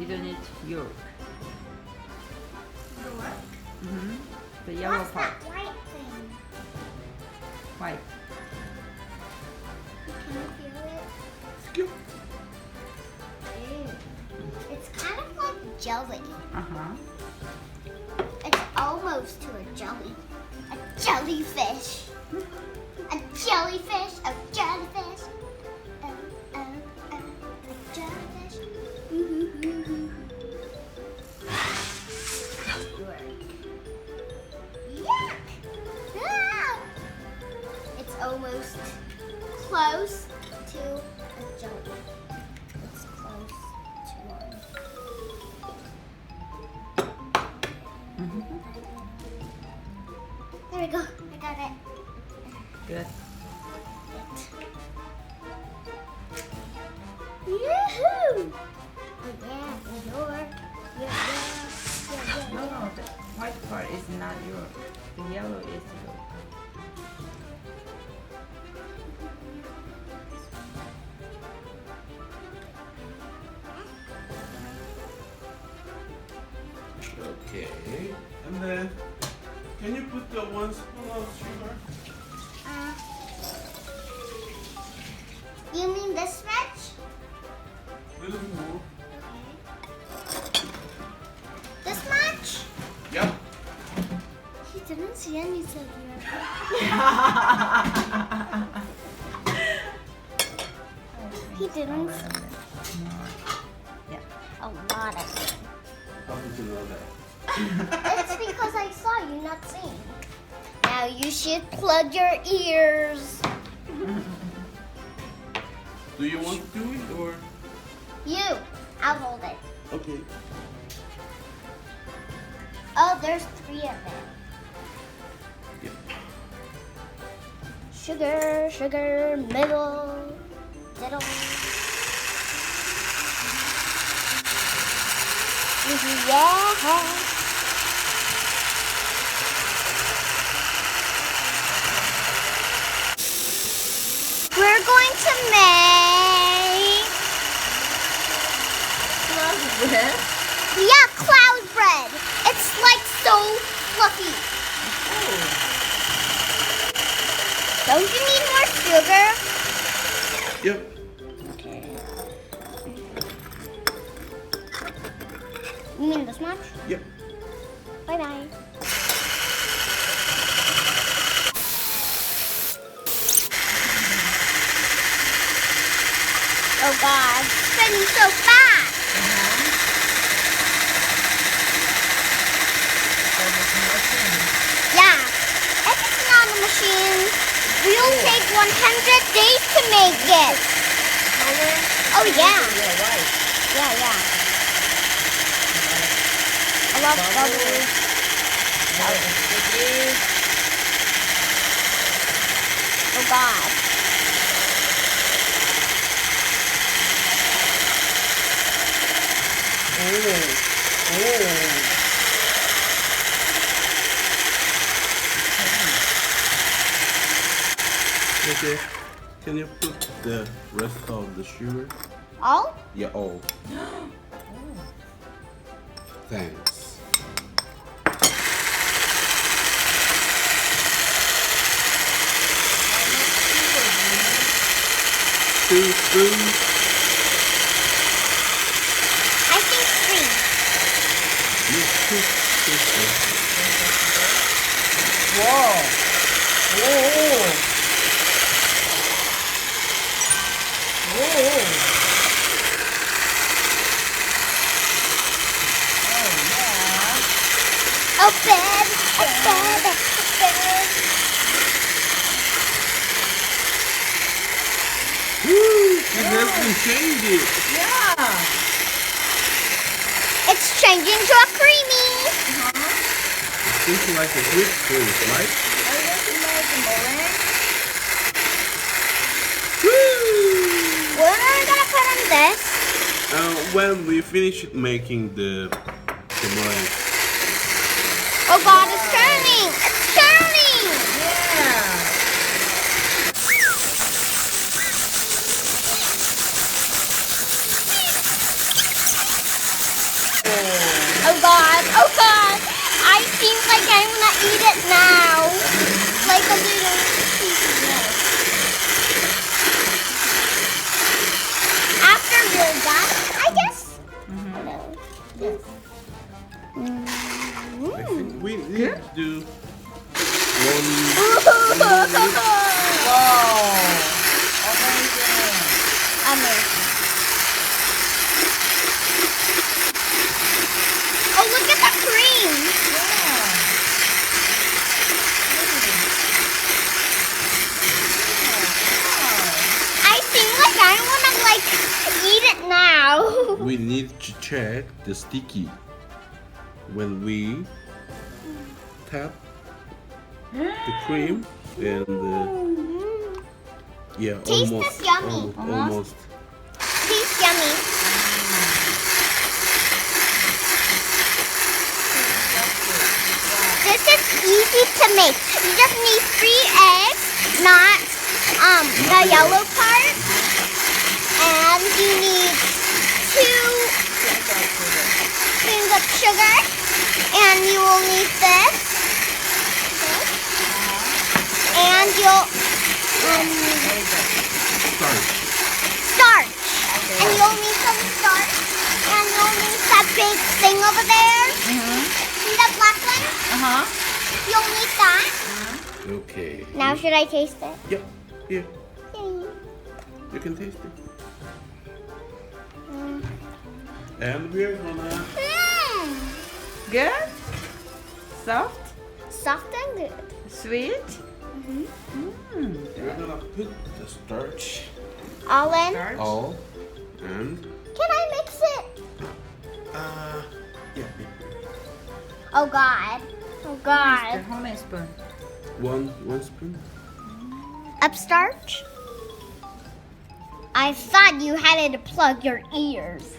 didn't eat yolk. The what? The yellow What's part. that white thing? White. Can you feel it? Skip. Ew. It's kind of like jelly. It's almost to a jelly. A jellyfish. A jellyfish. A jellyfish. A jellyfish. Yuck! Ah! It's almost close to a jelly. It's close to one. There we go. I got it. Good. Yoo-hoo! Oh yeah, your. No, the white part is not yolk. The yellow is yolk. Okay. And then, can you put the 1 spoon of sugar? You mean this much? A little bit more. This much? Yep. He didn't see any sugar. He didn't. Yeah. A lot of it. How did you know that? It's because I saw you not seeing. Now you should plug your ears. Do you want to do it or? You. I'll hold it. Okay. Oh, there's 3 of them. Yep. Sugar, sugar, middle, diddle. Yeah. We're going to make cloud bread. It's like so fluffy. Don't you need more sugar? Yep. Okay. You mean this much? Yep. Bye bye. Oh God, spinning so fast. Yeah, if it's not a machine, we'll take 100 days to make it. Oh yeah. Yeah. I love bubbles. Oh God. Okay. Can you put the rest of the sugar? All? Yeah, all. Thanks. 2 spoons. I think 3. You put 2 spoons. Whoa. A bed. Woo! It has been changed. Yeah. It's changing to a creamy. It's like a whipped cream, right? Woo! When are we gonna put on this? When we finish making the meringue. Oh God, it's turning! It's turning! Yeah. like I'm gonna eat it now. Like a little piece of milk. After we're done, I guess. Yes. I think we need to do one. Wow. Amazing. Amazing. Oh, look at the cream. I think like I wanna like eat it now. We need to check the sticky when we tap the cream and yeah, Taste almost, is yummy. almost. Tastes yummy. This is easy to make. You just need 3 eggs, not the yellow part, and you need 2 spoons of sugar, and you will need this, and you'll starch, and you'll need some starch, and you'll need that big thing over there. See that black one? You'll need that. Okay. Now should I taste it? Yeah, yeah. Yay. You can taste it. And we're gonna. Good? Soft? Soft and good. Sweet? We're gonna put the starch All in? Starch? all and Can I mix it? yeah. Oh God. Oh God. How many spoon? One spoon. Upstarch? I thought you had to plug your ears.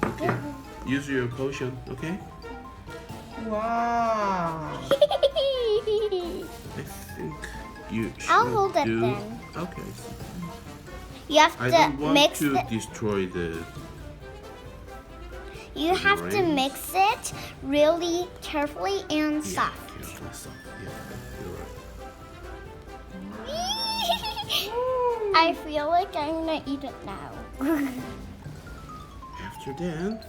Okay. Use your caution, okay? Wow. I think you should I'll hold it do. then. Okay. You have I to don't want mix to it. destroy the. You have to Right. mix it really carefully and soft. Yeah, carefully soft. Yeah, you're right. I feel like I'm gonna eat it now. After that,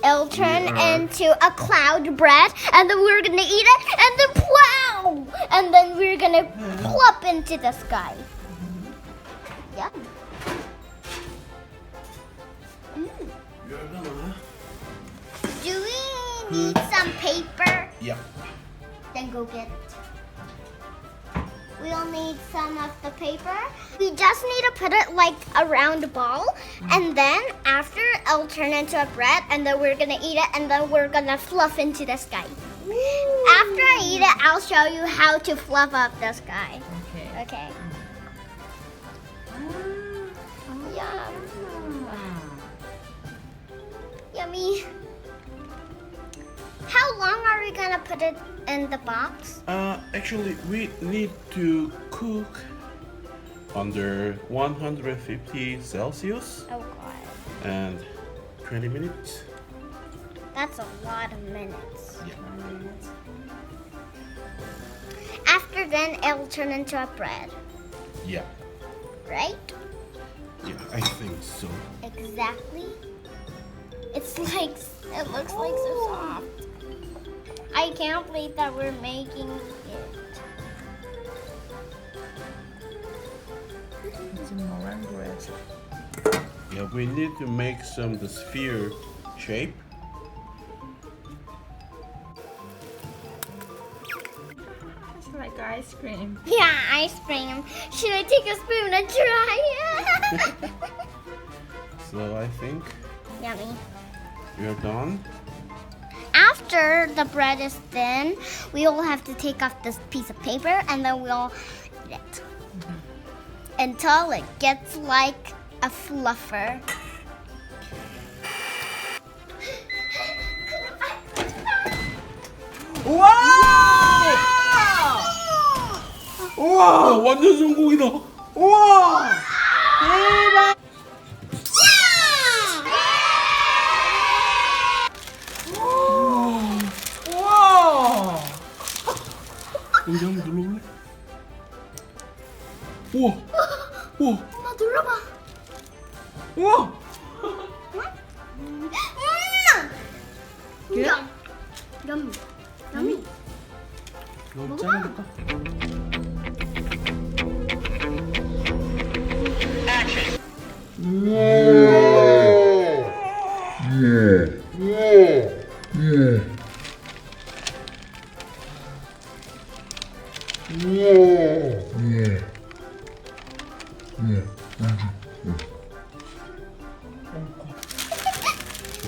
It'll turn are- into a cloud bread, and then we're gonna eat it, and then wow! And then we're gonna plop into the sky. Yum. you're gonna. Do we need some paper? Yeah. Then go get it. We'll need some of the paper. We just need to put it like around a ball, and then after it'll turn into a bread, and then we're gonna eat it, and then we're gonna fluff into the sky. After I eat it, I'll show you how to fluff up the sky. Okay. Okay. Yum. Yummy. How long are we gonna put it in the box? Actually, we need to cook under 150 Celsius Oh God. and 20 minutes. That's a lot of minutes. Yeah. After then, it'll turn into a bread, Yeah. right? Yeah, I think so. Exactly. It's like, it looks like so soft. I can't believe that we're making it. It's a meringue bread. Yeah, we need to make some the sphere shape. It's like ice cream. Yeah, ice cream. Should I take a spoon and try it? So I think Yummy. we're done. After the bread is thin, we will have to take off this piece of paper, and then we'll eat it until it gets like a fluffer. 와! 우와! 완전 성공이다. 우와! 대박! 여기 한번 눌러볼래? 우와! 우와! 엄마 눌러봐. 우와! Good? 얌. 얌이. 이거 잘라볼까?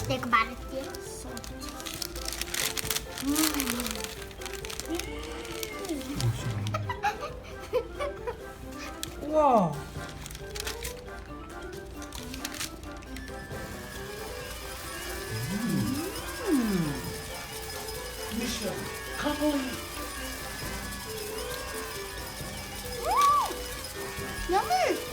내가 말했지. 우와. 미션 컴온. 얌이.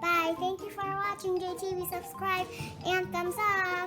Bye. Thank you for watching Jae TV. Subscribe and thumbs up.